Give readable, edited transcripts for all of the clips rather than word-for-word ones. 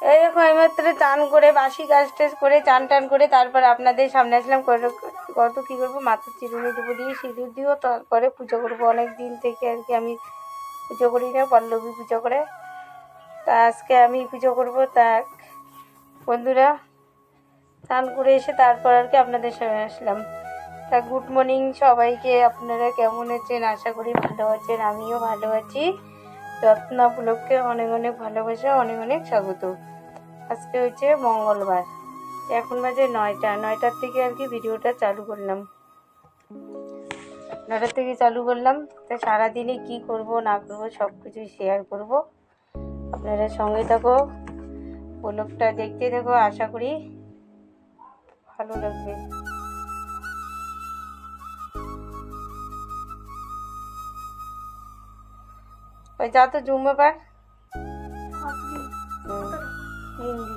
এই দেখো এইমাত্র চান করে বাসি কাজ টাজ করে চান টান করে তারপর আপনাদের সামনে আসলাম। কত কী করবো, মাথার চিরুনি দেবো দিয়ে সিঁদুর দিও, তারপরে পুজো করবো। অনেক দিন থেকে আর কি আমি পুজো করি না, পল্লবী পুজো করে, তা আজকে আমি পুজো করবো। তা বন্ধুরা চান করে এসে তারপর আর কি আপনাদের সামনে আসলাম। তা গুড মর্নিং সবাইকে। আপনারা কেমন আছেন? আশা করি ভালো আছেন, আমিও ভালো আছি। রত্না ব্লগকে অনেক অনেক ভালোবাসা, অনেক অনেক স্বাগত। আজকে হচ্ছে মঙ্গলবার, এখন বাজে 9টার থেকে আর কি ভিডিওটা চালু করলাম। 9টার থেকে চালু করলাম। তা সারাদিনে কি করব না করব সব কিছু শেয়ার করব। আপনারা সঙ্গে থাকো, ব্লগটা দেখতে থাকো, আশা করি ভালো লাগবে। ওই যা তো জুম ব্যাপার হিন্দি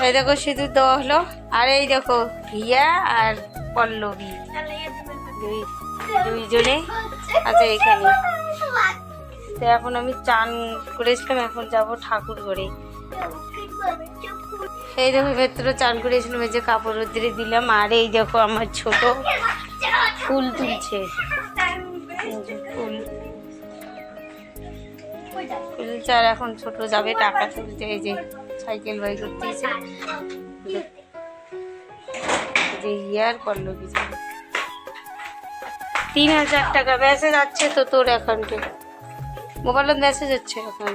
এই দেখো সিঁদুর দেওয়া হলো। আর এই দেখো হিয়া আর পল্লবী দুইজনে আছে এখানে। তো এখন আমি চান করেছিলাম, এখন যাব ঠাকুর ঘরে। এই দেখো ভেতরে চান করেছিলাম, এই যে কাপড় রোদ্রে দিলাম। আর এই দেখো আমার ছোট ফুল তুলছে, ফুল তুলছে। আর এখন ছোট যাবে টাকা তুলতে, এই যে সাইকেল বাই করতেছে। যে ইয়ার পল্লবী 3000 টাকা মেসেজ যাচ্ছে তো তোর অ্যাকাউন্টে, মোবাইলত মেসেজ হচ্ছে এখন।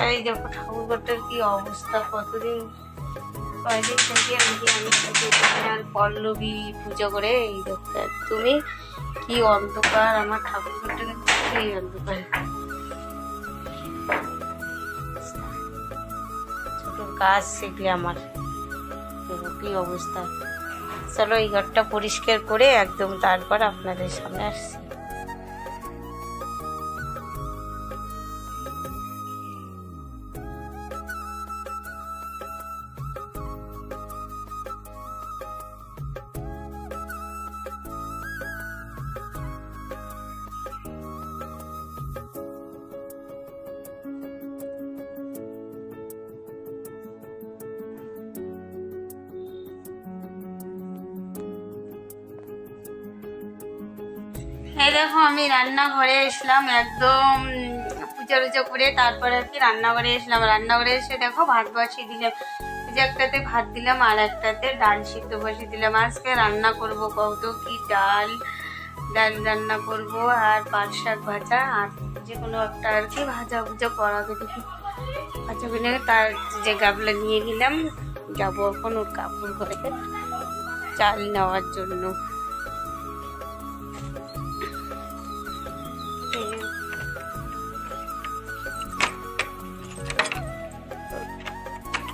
এই দেখো ঠাকুরঘরটার কি অবস্থা, কতদিন কয়েকদিন থেকে আমি পল্লবী পুজো করে। এই দেখো তুমি কি অন্ধকার, আমার ঠাকুরঘরটা কিন্তু কি অন্ধকার। ছোট গাছ সেগুলি আমার, দেখো কি অবস্থা। চলো এই ঘরটা পরিষ্কার করে একদম তারপর আপনাদের সামনে আসছি। এই দেখো আমি রান্নাঘরে এসলাম, একদম পুজো টুজো করে তারপরে আর কি রান্নাঘরে এসলাম। রান্নাঘরে এসে দেখো ভাত বসিয়ে দিলাম, যে একটাতে ভাত দিলাম আর একটাতে ডাল সিদ্ধ বসিয়ে দিলাম। আজকে রান্না করব কত কি, ডাল রান্না করব আর পাট শাক ভাজা, আর যে কোনো একটা আর কি ভাজা ভুজা করাবে দেখি। ভাজা কিনে তার যে গাবলা নিয়ে নিলাম, যাবো এখন ওর কাপড় ঘরে চাল নেওয়ার জন্য।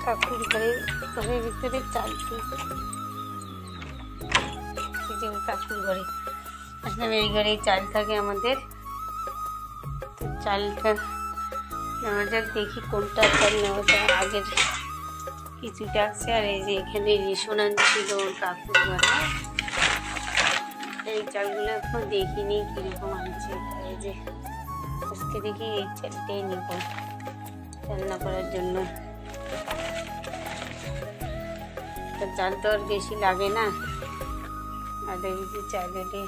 ঠাকুর ঘরের ভিতরে চাল ঠাকুর ঘরে আসলাম, এই ঘরে চাল থাকে আমাদের। তো চালটা নেওয়া যাক, দেখি কোনটা চাল নেওয়া যায়। আগের কিছুটা আছে, আর এই যে এখানে রেশন আনছিল কাকুর ঘরে, এই চালগুলো এখন দেখিনি কিরকম আনছে। এই যে আজকে দেখি এই চালটাই নিব রান্না করার জন্য। চাল তো আর বেশি লাগে না, আধা কেজি চাল এলে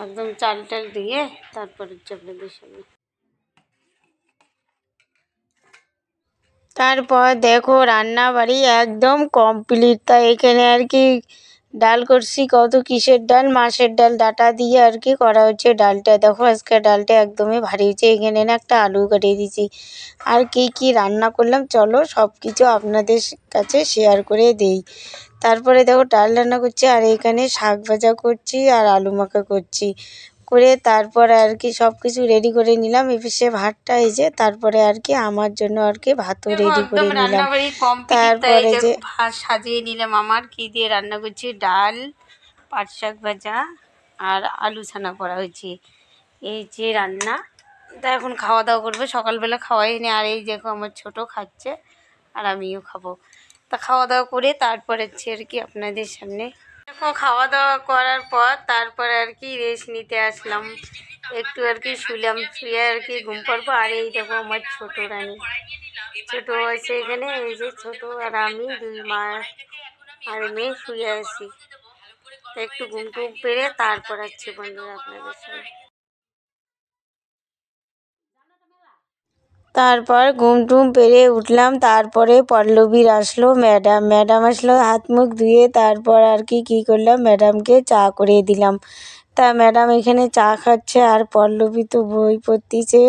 একদম চাল টাল দিয়ে তারপরে আপনাদের সামনে। তারপর দেখো রান্না বাড়ি একদম কমপ্লিট। তাই এখানে আর কি ডাল করছি, কত কিসের ডাল, মাছের ডাল ডাটা দিয়ে আর কি করা হচ্ছে ডালটা। দেখো আজকে ডালটা একদমই ভারী হয়েছে। এখানে না একটা আলু কাটিয়ে দিয়েছি। আর কি কি রান্না করলাম চলো সব কিছু আপনাদের কাছে শেয়ার করে দেই। তারপরে দেখো ডাল রান্না করছি, আর এইখানে শাক ভাজা করছি আর আলু মাখা করছি করে তারপরে আর কি সব কিছু রেডি করে নিলাম। এপিসে ভাতটা এই যে, তারপরে আর কি আমার জন্য আর কি ভাতও রেডি করে নিলাম। তারপরে যে ভাত সাজিয়ে নিলাম, আমার কি দিয়ে রান্না করছি, ডাল, পাট শাক ভাজা আর আলু ছানা করা হয়েছে, এই যে রান্না। তা এখন খাওয়া দাওয়া করবো, সকালবেলা খাওয়াই নি। আর এই দেখো আমার ছোট খাচ্ছে আর আমিও খাবো। তা খাওয়া দাওয়া করে তারপরে হচ্ছে আর কি আপনাদের সামনে দেখো খাওয়া দাওয়া করার পর তারপরে আর কি রেস্ট নিতে আসলাম, একটু আর কি শুলাম, শুয়ে আর কি ঘুম পাড়বো। আর এই দেখো আমার ছোট রানী, ছোট আছে এখানে, এই যে ছোট আর আমি দুই মা আর মেয়ে শুয়ে আছি। তা একটু ঘুম টুম পেরে তারপর আসছে বন্ধুরা আপনাদের সঙ্গে। তারপর ঘুম টুম পেরে উঠলাম, তারপরে পল্লবীর আসলো ম্যাডাম আসলো, হাত মুখ ধুয়ে তারপর আর কি করলাম, ম্যাডামকে চা করে দিলাম। তা ম্যাডাম এখানে চা খাচ্ছে আর পল্লবী তো বই পড়তিছে।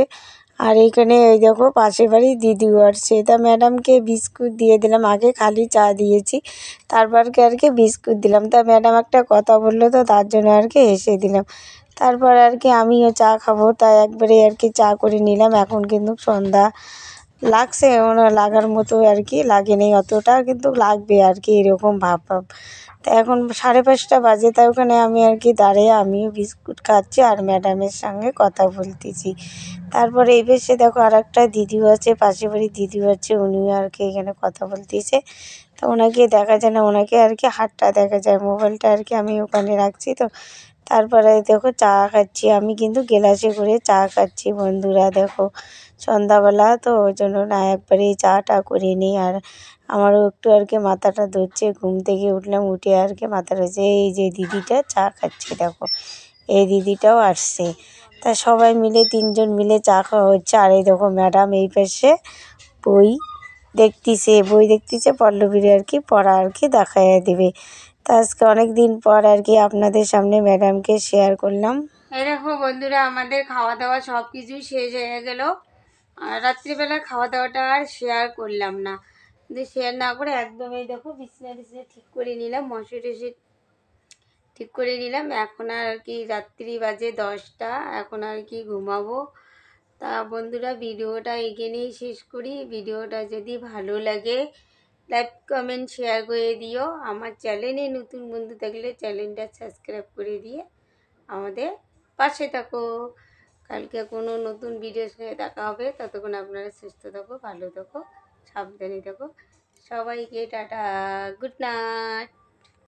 আর এখানে এই দেখো পাশের বাড়ি দিদিও আসছে। তা ম্যাডামকে বিস্কুট দিয়ে দিলাম, আগে খালি চা দিয়েছি, তারপর আর কি বিস্কুট দিলাম। তা ম্যাডাম একটা কথা বললো তো তার জন্য আর কি হেসে দিলাম। তারপর আর কি আমিও চা খাবো, তাই একবারে আর কি চা করে নিলাম। এখন কিন্তু সন্ধ্যা লাগছে, লাগার মতো আর কি লাগেনি অতটা, কিন্তু লাগবে আর কি এরকম ভাব। তা এখন 5:30 বাজে, তাই ওখানে আমি আর কি দাঁড়িয়ে আমিও বিস্কুট খাচ্ছি আর ম্যাডামের সঙ্গে কথা বলতেছি। তারপরে এই পাশে দেখো আর একটা দিদিও আছে, পাশের বাড়ির দিদিও আছে, উনিও আর কি এখানে কথা বলতেছে। তো ওনাকে দেখা যায় না, ওনাকে আর কি হাতটা দেখা যায়, মোবাইলটা আর কি আমি ওখানে রাখছি। তো তারপরে দেখো চা খাচ্ছি, আমি কিন্তু গ্লাসে করে চা খাচ্ছি বন্ধুরা। দেখো সন্ধ্যাবেলা তো ওই জন্য না একবারে চাটা করে নিই। আর আমারও একটু আর কি মাথাটা ধরছে, ঘুম থেকে উঠলাম, উঠে আর কি মাথা ধরছে। এই যে দিদিটা চা খাচ্ছে দেখো, এই দিদিটাও আসছে। তা সবাই মিলে 3জন মিলে চা খাওয়া হচ্ছে। আর এই দেখো ম্যাডাম এই পাশে বই দেখতিছে পল্লবীর আর কি পড়া আর কি দেখাইয়া দেবে। তা আজকে অনেক দিন পর আর কি আপনাদের সামনে ম্যাডামকে শেয়ার করলাম। এই দেখো বন্ধুরা আমাদের খাওয়া দাওয়া সব কিছুই শেষ হয়ে গেল। আর রাত্রিবেলা খাওয়া দাওয়াটা আর শেয়ার করলাম না, কিন্তু শেয়ার না করে একদম এই দেখো বিছনা ঠিক করে নিলাম, মশারি টশারি ঠিক করে নিলাম। এখন আর কি রাত্রি বাজে 10টা, এখন আর কি ঘুমাবো। তা বন্ধুরা ভিডিওটা এখানেই শেষ করি। ভিডিওটা যদি ভালো লাগে লাইক কমেন্ট শেয়ার করে দিও। আমার চ্যানেলে নতুন বন্ধু থাকলে চ্যানেলটা সাবস্ক্রাইব করে দিয়ে আমাদের পাশে থাকো। কালকে কোনো নতুন ভিডিওর সঙ্গে দেখা হবে, ততক্ষণ আপনারা সুস্থ থাকো, ভালো থাকো, সাবধানে থাকো। সবাইকে টাটা, গুড নাইট।